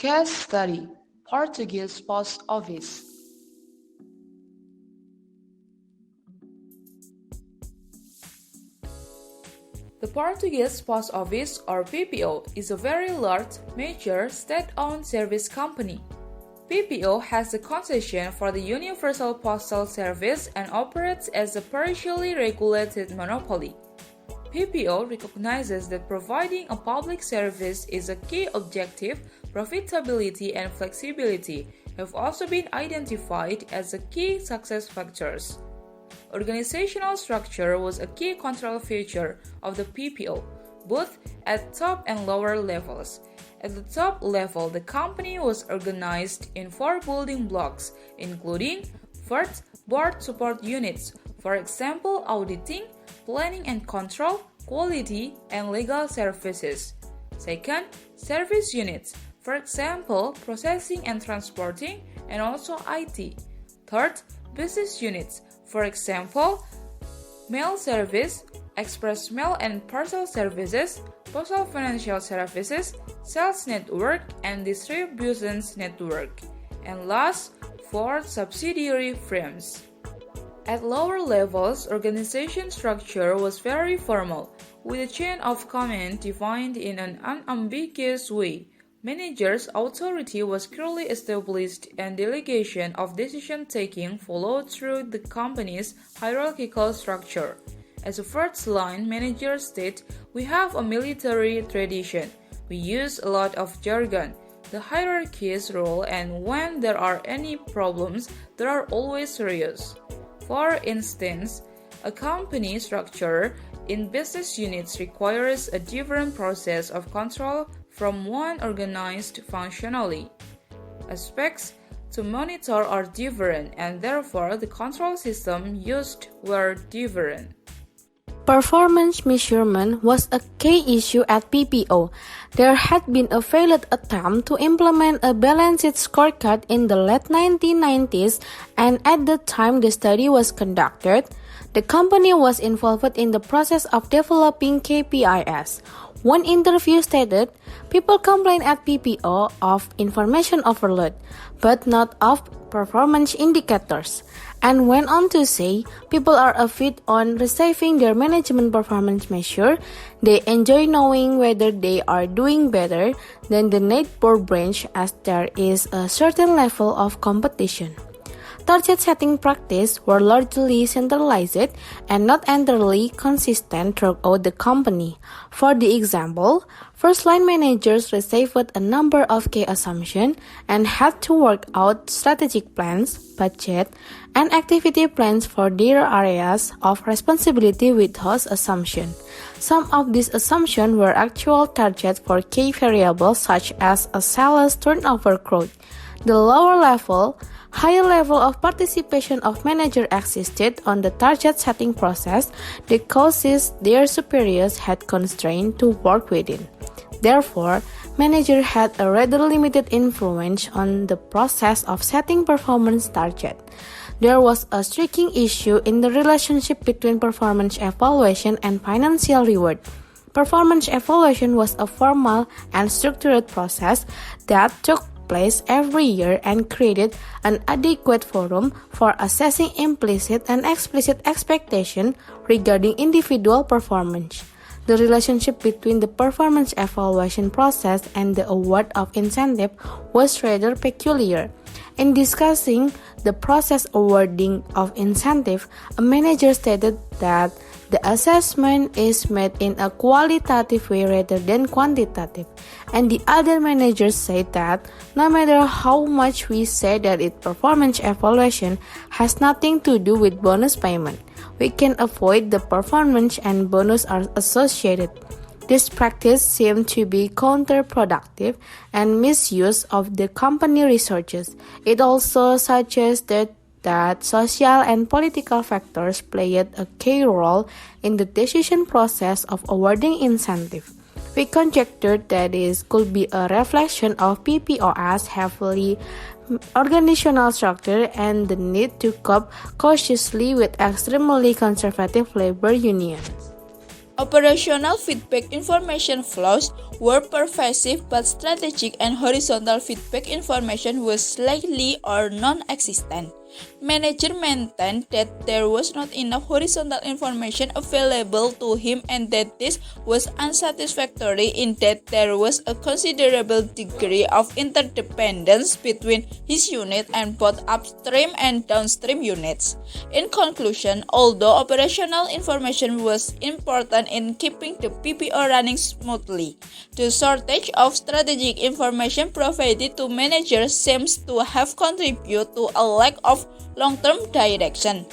Case study: Portuguese Post Office. The Portuguese Post Office, or PPO, is a very large, major, state-owned service company. PPO has a concession for the Universal Postal Service and operates as a partially regulated monopoly. PPO recognizes that providing a public service is a key objective. Profitability and flexibility have also been identified as the key success factors. Organizational structure was a key control feature of the PPO, both at top and lower levels. At the top level, the company was organized in 4 building blocks, including first, board support units, for example, auditing, planning and control, quality, and legal services. Second, service units, for example, processing and transporting, and also IT. Third, business units, for example, mail service, express mail and parcel services, postal financial services, sales network, and distributions network. And last, 4 subsidiary firms. At lower levels, organization structure was very formal, with a chain of command defined in an unambiguous way. Managers' authority was clearly established and delegation of decision-taking followed through the company's hierarchical structure. As a first-line manager state, we have a military tradition. We use a lot of jargon. The hierarchy's role, and when there are any problems, they are always serious. For instance, a company structure in business units requires a different process of control from one organized functionally. Aspects to monitor are different, and therefore the control system used were different. Performance measurement was a key issue at PPO. There had been a failed attempt to implement a balanced scorecard in the late 1990s, and at the time the study was conducted, the company was involved in the process of developing KPIs. One interview stated, people complain at PPO of information overload, but not of performance indicators, and went on to say, people are avid on receiving their management performance measure. They enjoy knowing whether they are doing better than the neighbor branch as there is a certain level of competition. Target setting practices were largely centralized and not entirely consistent throughout the company. For the example, first-line managers received a number of key assumptions and had to work out strategic plans, budget, and activity plans for their areas of responsibility with those assumptions. Some of these assumptions were actual targets for key variables such as a sales turnover growth. The higher level of participation of managers existed on the target setting process, the causes their superiors had constrained to work within. Therefore, managers had a rather limited influence on the process of setting performance target. There was a striking issue in the relationship between performance evaluation and financial reward. Performance evaluation was a formal and structured process that took place every year and created an adequate forum for assessing implicit and explicit expectations regarding individual performance. The relationship between the performance evaluation process and the award of incentive was rather peculiar. In discussing the process awarding of incentive, a manager stated that the assessment is made in a qualitative way rather than quantitative, and the other managers said that no matter how much we say that performance evaluation has nothing to do with bonus payment, we can avoid the performance and bonus are associated. This practice seemed to be counterproductive and misuse of the company resources. It also suggested that social and political factors played a key role in the decision process of awarding incentive. We conjectured that this could be a reflection of PPO's heavily organizational structure and the need to cope cautiously with extremely conservative labor unions. Operational feedback information flows were pervasive, but strategic and horizontal feedback information was slightly or non-existent. Manager maintained that there was not enough horizontal information available to him and that this was unsatisfactory in that there was a considerable degree of interdependence between his unit and both upstream and downstream units. In conclusion, although operational information was important in keeping the PPO running smoothly, the shortage of strategic information provided to managers seems to have contributed to a lack of long-term direction.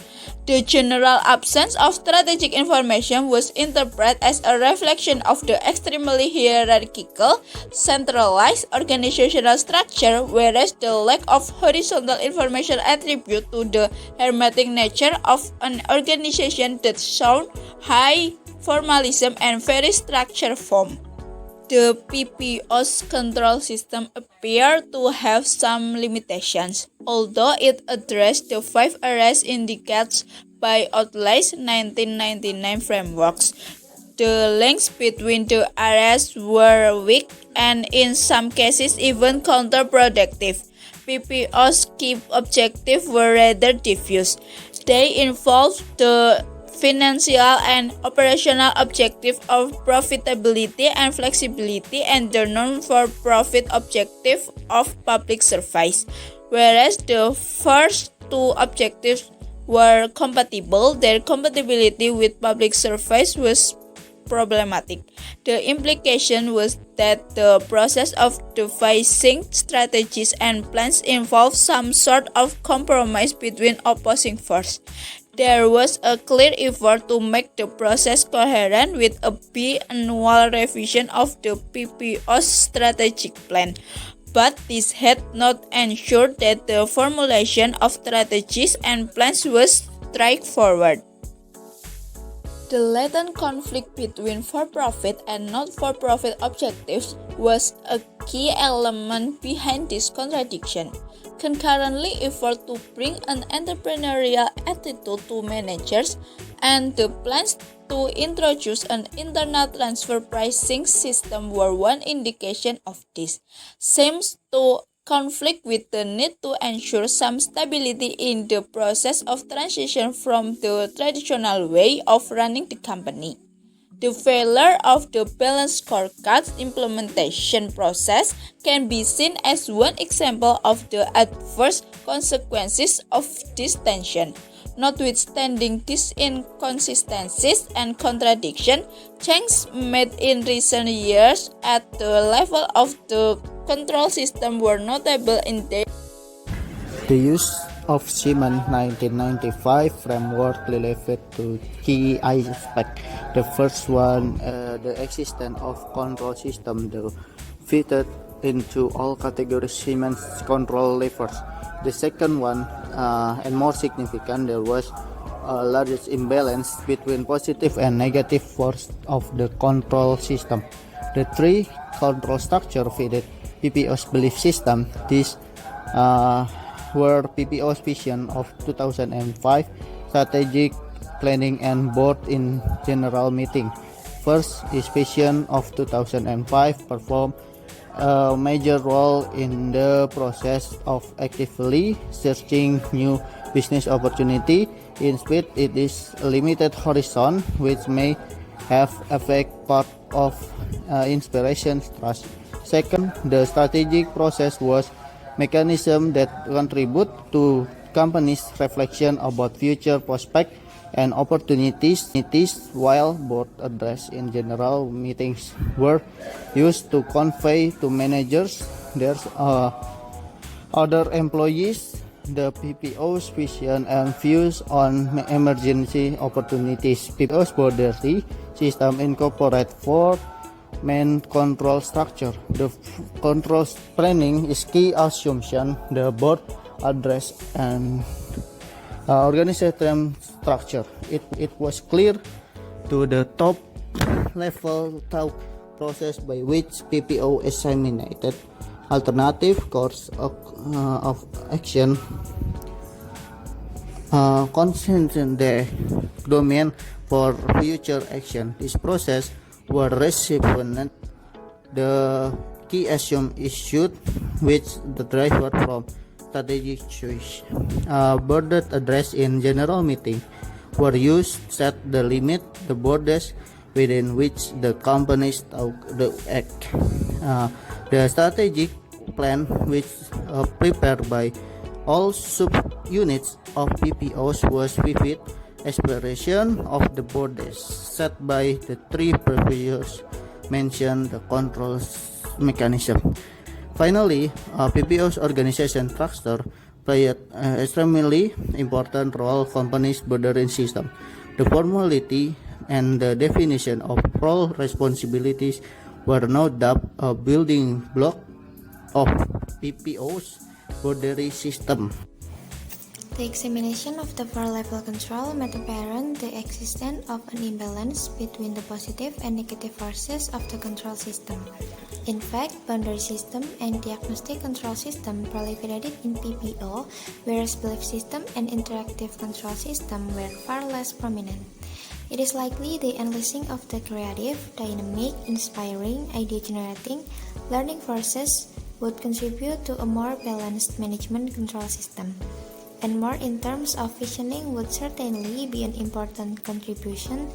The general absence of strategic information was interpreted as a reflection of the extremely hierarchical, centralized organizational structure, whereas the lack of horizontal information attributed to the hermetic nature of an organization that showed high formalism and very structured form. The PPO's control system appeared to have some limitations, although it addressed the 5 areas indicated by Outlaw's 1999 frameworks. The links between the areas were weak and in some cases even counterproductive. PPO's key objectives were rather diffuse. They involved the financial and operational objective of profitability and flexibility and the non-for-profit objective of public service. Whereas the first two objectives were compatible, their compatibility with public service was problematic. The implication was that the process of devising strategies and plans involved some sort of compromise between opposing forces. There was a clear effort to make the process coherent with a biannual revision of the PPO's strategic plan, but this had not ensured that the formulation of strategies and plans was straightforward. The latent conflict between for-profit and not-for-profit objectives was a key element behind this contradiction. Concurrently, effort to bring an entrepreneurial attitude to managers and the plans to introduce an internal transfer pricing system were one indication of this. Seems to conflict with the need to ensure some stability in the process of transition from the traditional way of running the company. The failure of the balanced scorecard implementation process can be seen as one example of the adverse consequences of this tension. Notwithstanding these inconsistencies and contradictions, changes made in recent years at the level of the control system were notable in their The use of Siemens 1995 framework related to key aspects. The first one, the existence of control system that fitted into all categories Siemens control levers. The second one, and more significant, there was a largest imbalance between positive and negative force of the control system. The three control structure fitted PPO's belief system. These were PPO's vision of 2005 strategic planning and board in general meeting. First, his vision of 2005 performed a major role in the process of actively searching new business opportunity. Instead, it is a limited horizon which may have affect part of inspiration trust. Second, the strategic process was mechanism that contribute to companies' reflection about future prospects and opportunities, while board address in general meetings were used to convey to managers, their other employees, the PPO's vision and views on emergency opportunities. PPO's boundary system incorporates four main control structure. The control planning is key assumption. The board address and organization structure. It was clear to the top level thought process by which PPO disseminated alternative course of action, consistent the domain for future action. This process were received the key assume issued which the driver from strategic choice. Border address in general meeting were used set the limit the borders within which the companies the act. The strategic plan which prepared by all subunits of PPOs was vivid exploration of the borders set by the three previous mentioned the control mechanism. Finally, PPO's organization structure played extremely important role companies bordering system. The formality and the definition of role responsibilities were no doubt a building block of PPO's bordering system. The examination of the four-level control made apparent the existence of an imbalance between the positive and negative forces of the control system. In fact, boundary system and diagnostic control system proliferated in PPO, whereas belief system and interactive control system were far less prominent. It is likely the unleashing of the creative, dynamic, inspiring, idea-generating, learning forces would contribute to a more balanced management control system. And more in terms of visioning would certainly be an important contribution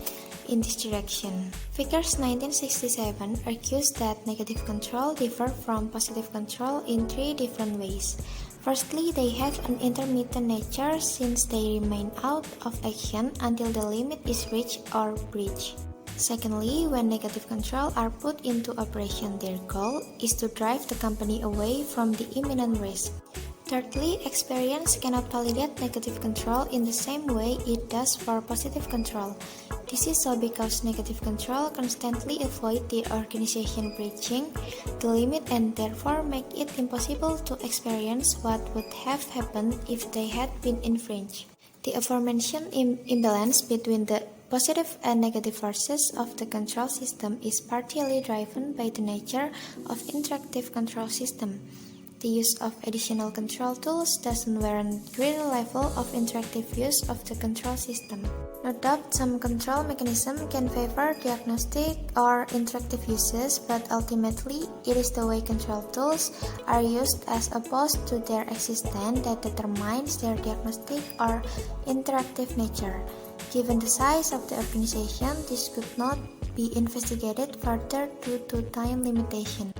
in this direction. Vickers 1967 argues that negative control differ from positive control in three different ways. Firstly, they have an intermittent nature since they remain out of action until the limit is reached or breached. Secondly, when negative control are put into operation, their goal is to drive the company away from the imminent risk. Thirdly, experience cannot validate negative control in the same way it does for positive control. This is so because negative control constantly avoid the organization breaching the limit and therefore make it impossible to experience what would have happened if they had been infringed. The aforementioned imbalance between the positive and negative forces of the control system is partially driven by the nature of interactive control system. The use of additional control tools doesn't warrant greater level of interactive use of the control system. No doubt some control mechanism can favor diagnostic or interactive uses, but ultimately it is the way control tools are used as opposed to their existence that determines their diagnostic or interactive nature. Given the size of the organization, this could not be investigated further due to time limitation.